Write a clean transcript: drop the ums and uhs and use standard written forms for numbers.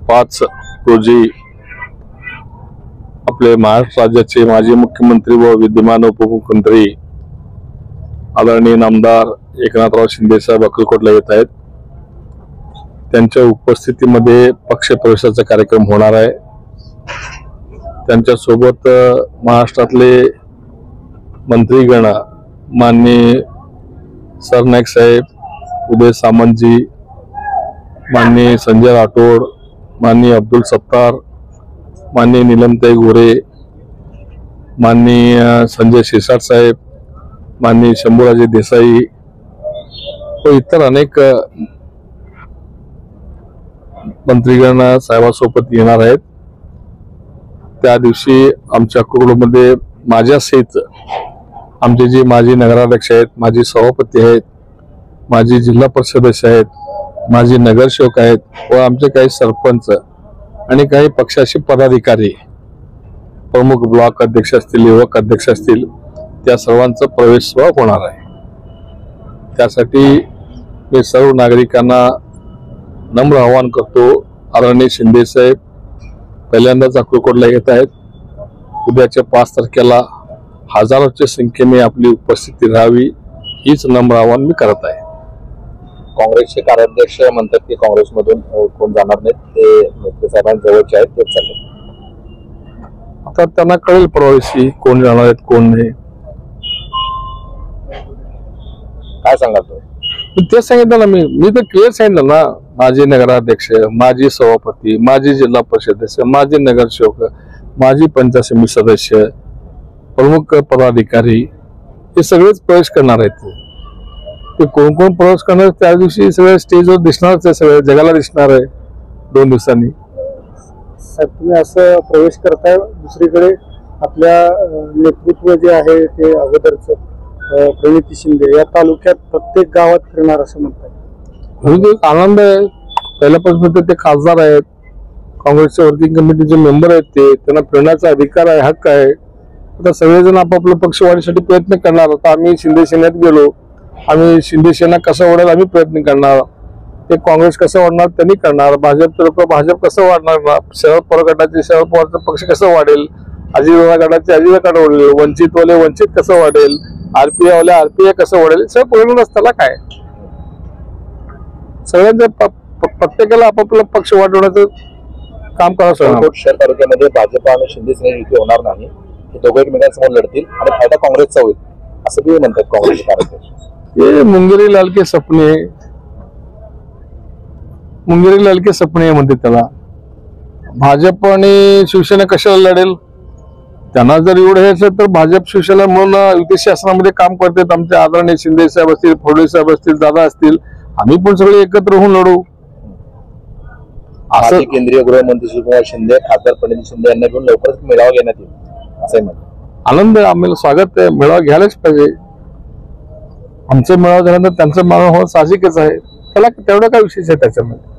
5 रोजी आपले महाराष्ट्र राज्याचे माजी मुख्यमंत्री व विद्यमान उपमुख्यमंत्री आदरणीय नामदार एकनाथराव शिंदे साहेब अक्कलकोटला येत आहेत। त्यांच्या उपस्थितीमध्ये पक्ष प्रवेशाचा कार्यक्रम होणार आहे। त्यांच्या सोबत महाराष्ट्रातले मंत्रीगण माननीय सरनाईक साहेब, उदय सामंतजी, माननीय संजय राठोड, माननीय अब्दुल सत्तार, माननीय नीलमताई गोरे, माननीय संजय शिरसाट साहेब, माननीय शंभूराजे देसाई व इतर अनेक मंत्रीगण साहेबांसोबत येणार आहेत। त्या दिवशी आमच्या अक्कलकोटमध्ये माझ्यासहित आमचे जे माजी नगराध्यक्ष आहेत, माजी सभापती आहेत, माजी जिल्हा परिषद सदस्य आहेत, माजी नगरसेवक आहेत व आमचे काही सरपंच आणि काही पक्षाचे पदाधिकारी, प्रमुख ब्लॉक अध्यक्ष असतील, युवक अध्यक्ष असतील, त्या सर्वांचा प्रवेश होणार आहे। त्यासाठी मी सर्व नागरिकांना नम्र आवाहन करतो। आदरणीय शिंदे साहेब पहिल्यांदाच अक्कलकोटला येत आहेत। उद्याच्या 5 तारखेला हजारोच्या संख्येने आपली उपस्थिती राहावी हीच नम्र आवाहन मी करत आहे। काँग्रेसचे कार्याध्यक्ष म्हणतात की काँग्रेसमधून कोण जाणार नाहीत, ते मेत्रे साहेबांजवळचे आहेत, तेच चालले। आता त्यांना कळेल परवादिवशी कोण जाणार आहेत कोण नाही। काय सांगाल तेच सांगितलं ना मी तर क्लिअर सांगितलं ना, माजी नगराध्यक्ष, माजी सभापती, माजी जिल्हा परिषद सदस्य, माजी नगरसेवक, माजी पंचायत समिती सदस्य, प्रमुख पदाधिकारी हे सगळेच प्रवेश करणार आहेत। ते कोण कोण प्रवेश करणार त्या दिवशी सगळे स्टेजवर दिसणारच आहे, सगळ्या जगाला दिसणार आहे 2 दिवसांनी। तुम्ही असं प्रवेश करताय, दुसरीकडे आपल्या नेतृत्व जे आहे ते अगोदरच प्रणिती शिंदे या तालुक्यात प्रत्येक गावात फिरणार असं म्हणतात। आनंद आहे, पहिल्यापासून ते खासदार आहेत, काँग्रेसच्या वर्किंग कमिटीचे मेंबर आहेत, त्यांना फिरण्याचा अधिकार आहे, हक्क आहे। आता सगळेजण आपापल्या पक्ष वाढीसाठी प्रयत्न करणार। आता आम्ही शिंदे सेनेत गेलो, आम्ही शिंदे सेना कसं वाढेल आम्ही प्रयत्न करणार, ते काँग्रेस कसं वाढणार त्यांनी करणार, भाजपचे लोक भाजप कसं वाढणार, शरद पवार गटाचे शरद पवारचा पक्ष कसं वाढेल, अजितदादा गटाचे अजितदादा वाढेल, वंचित वाले वंचित कसं वाढेल, आरपीआय वाले आरपीआय कसं वाढेल, सगळं परिणाम असताना काय सगळ्यांच्या प्रत्येकाला आपापला पक्ष वाढवण्याचं काम करावं। शहर तालुक्यामध्ये भाजप आणि शिंदे सेना युती होणार नाही, हे दोघे एकमेकांसमोर लढतील आणि फायदा काँग्रेसचा होईल असं तुम्ही म्हणतात काँग्रेसचे कार्याध्यक्ष। ये मुंगेरी लाल के सपने, मुंगेरी लाल के सपने म्हणतात त्याला। भाजप आणि शिवसेना कशाला लढेल? त्यांना जर एवढं हे असेल तर भाजप शिवसेना म्हणून युती शासनामध्ये काम करतात। आमचे आदरणीय शिंदे साहेब असतील, फडणवीस साहेब असतील, दादा असतील, आम्ही पण सगळे एकत्र होऊन लढू असं केंद्रीय गृहमंत्री सुकुमार शिंदे, खासदार प्रणिती शिंदे यांना घेऊन लवकरच मेळावा घेण्यात येईल असंही म्हणतात। आनंद आहे, आम्हाला स्वागत आहे, मेळावा घ्यायलाच पाहिजे। आमचं मेळावा झाल्यानंतर त्यांचा मेळावा होणं साहजिकच आहे, त्याला तेवढा काय विशेष आहे त्याच्यामध्ये।